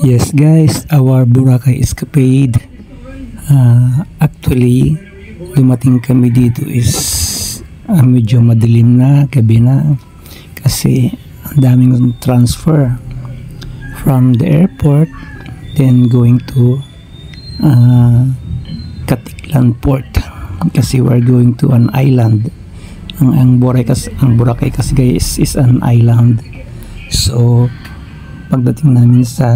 Yes guys, our Boracay escapade. Actually, dumating kami dito is medyo madilim na, gabi na. Kasi ang daming transfer from the airport, then going to Katiklan Port. Kasi we're going to an island. Ang Boracay kasi guys is an island. So, pagdating namin sa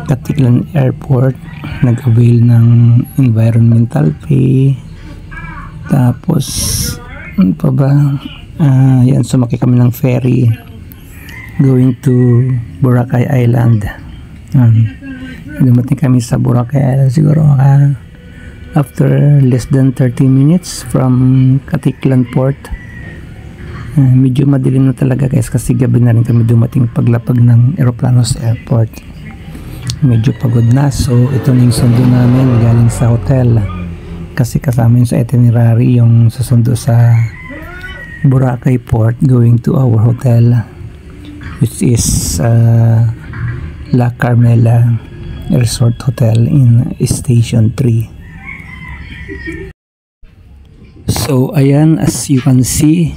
Katiklan Airport, nag-avail ng environmental pay. Tapos, ano pa ba? Yan, sumakay kami ng ferry going to Boracay Island. Dumating kami sa Boracay Island siguro after less than 30 minutes from Katiklan Port. Medyo madilim na talaga guys kasi gabi na rin kami dumating paglapag ng eroplano sa airport. Medyo pagod na, so ito na yung sundo namin galing sa hotel kasi kasama yun sa itinerary yung susundo sa Boracay Port going to our hotel, which is La Carmela Resort Hotel in Station 3. So ayan, as you can see,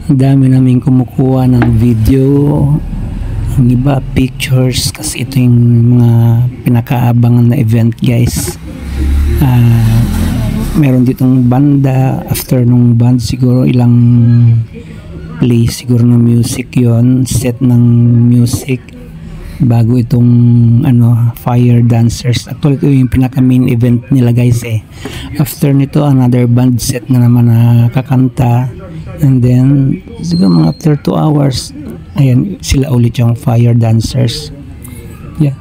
ang dami namin kumukuha ng video, ang iba pictures, kasi ito yung mga pinakaabangan na event guys. Meron ditong banda, after nung band siguro ilang play siguro ng music yon, set ng music bago itong fire dancers. Actually ito yung pinaka main event nila guys After nito another band set na naman na kakanta, and then siguro mga after 2 hours ayan sila ulit yung fire dancers. Yeah,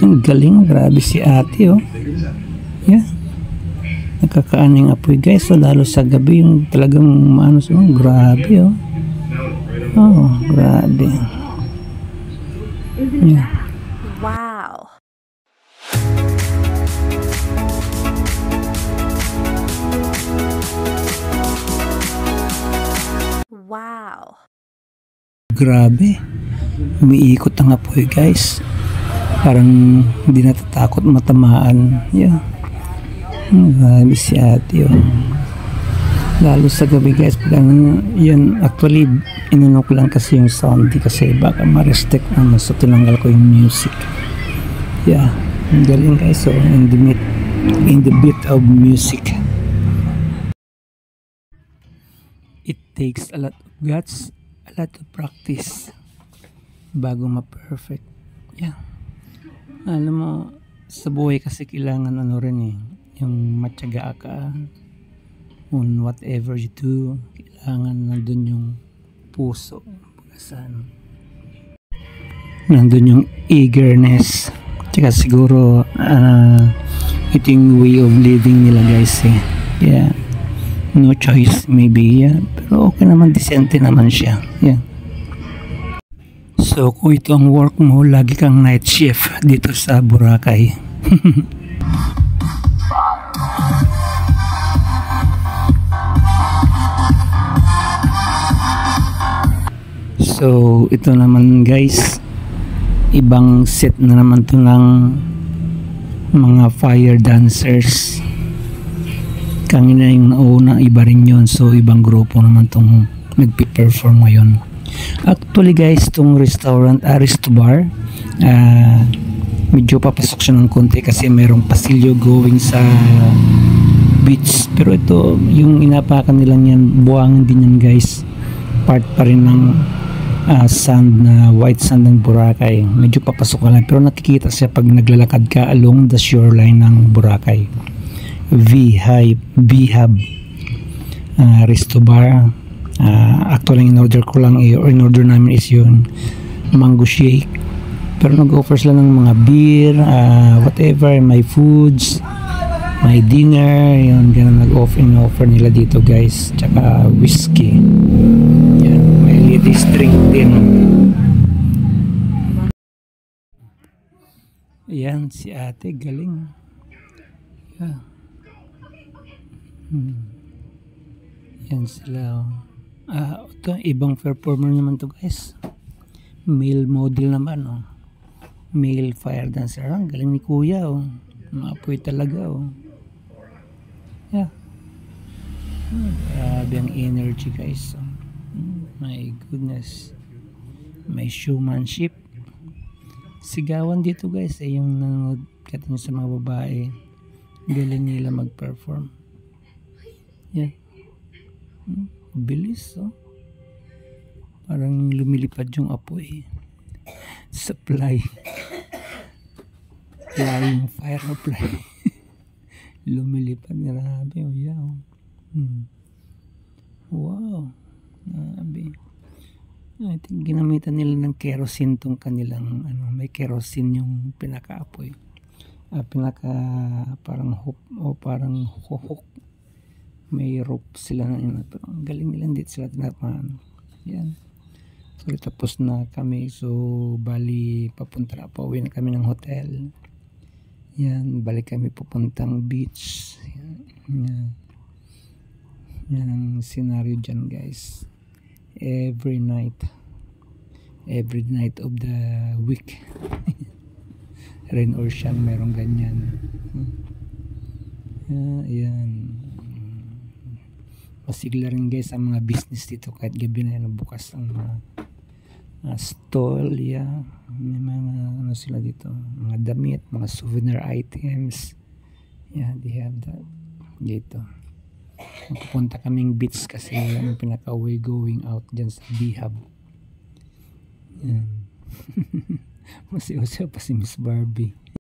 ang galing, grabe si ate yeah, nakakaaning apoy guys. So lalo sa gabi yung talagang grabe grabe. Yeah. Wow. Wow. Grabe. Umiikot ang apoy guys. Parang hindi natatakot matamaan. Yeah. Grabe si ate lalo sa gabi guys. Yan, actually inano ko lang kasi yung sound kasi baka ma-restrict naman, so tinanggal ko yung music. Yeah, ang galing guys. So in the beat of music, it takes a lot of guts, a lot of practice bago ma-perfect. Yeah, alam mo sa buhay kasi kailangan rin yung matyaga ka on whatever you do. Kailangan nandun yung puso, nandun yung eagerness, tsaka siguro ito yung way of living nila guys Yeah, no choice maybe, yeah, pero okay naman, decente naman siya. Yeah. So kung ito ang work mo, lagi kang night shift dito sa Boracay. So ito naman guys, ibang set na naman to ng mga fire dancers. Kanina yung nauna, iba rin yun. So ibang grupo naman tong nagpi-perform ngayon. Actually guys, tong restaurant, Resto Bar, medyo papasok siya ng konti kasi merong pasilyo going sa beach. Pero ito, yung inapakan nila yan, buhangin din yan guys. Part pa rin ng sand, na white sand ng Boracay. Medyo papasok ka lang, pero nakikita siya pag naglalakad ka along the shoreline ng Boracay. V-Hub Resto Bar. Actually in order namin is yung mango shake, pero nag-offer sila ng mga beer, whatever, my foods, my dinner, yun, ganun nag-offer nila dito guys, tsaka whiskey. Yan, may ladies drink din. Yan, si ate galing. Yeah. Yan sila ito, ibang performer naman to guys, male model naman Male fire dancer. Ang galing ni kuya, oh. Maapoy talaga, oh. Yeah. Grabe ang energy, guys. My goodness. May showmanship. Sigawan dito, guys, yung nanonood katanya sa mga babae. Galing nila mag-perform. Yeah. Bilis, oh. Parang lumilipad yung apoy. Supply. Flying firefly. Lumilipad. Grabe, oh, yeah, oh. Wow. Grabe. I think ginamitan nila ng kerosene tong kanilang may kerosene yung pinakaapoy. Pinaka parang hook o parang hook. May rope sila na pero ang galing nila, hindi sila tinapahan. Yan. So tapos na kami, so bali papunta na, pauwi na kami ng hotel. Yan, balik kami papuntang beach. Yan. Yan ang scenario dyan, guys. Every night of the week. Rain or shine, merong ganyan. Ayan. Masigla rin, guys, ang mga business dito kahit gabi na bukas ang stall. Yeah. May mga sila dito, mga damit, mga souvenir items. Yeah, they have that dito. Pupunta kaming beach kasi yung pinaka-way going out dyan sa Bihab. Yan. Masiyaw-siyaw pa si Miss Barbie.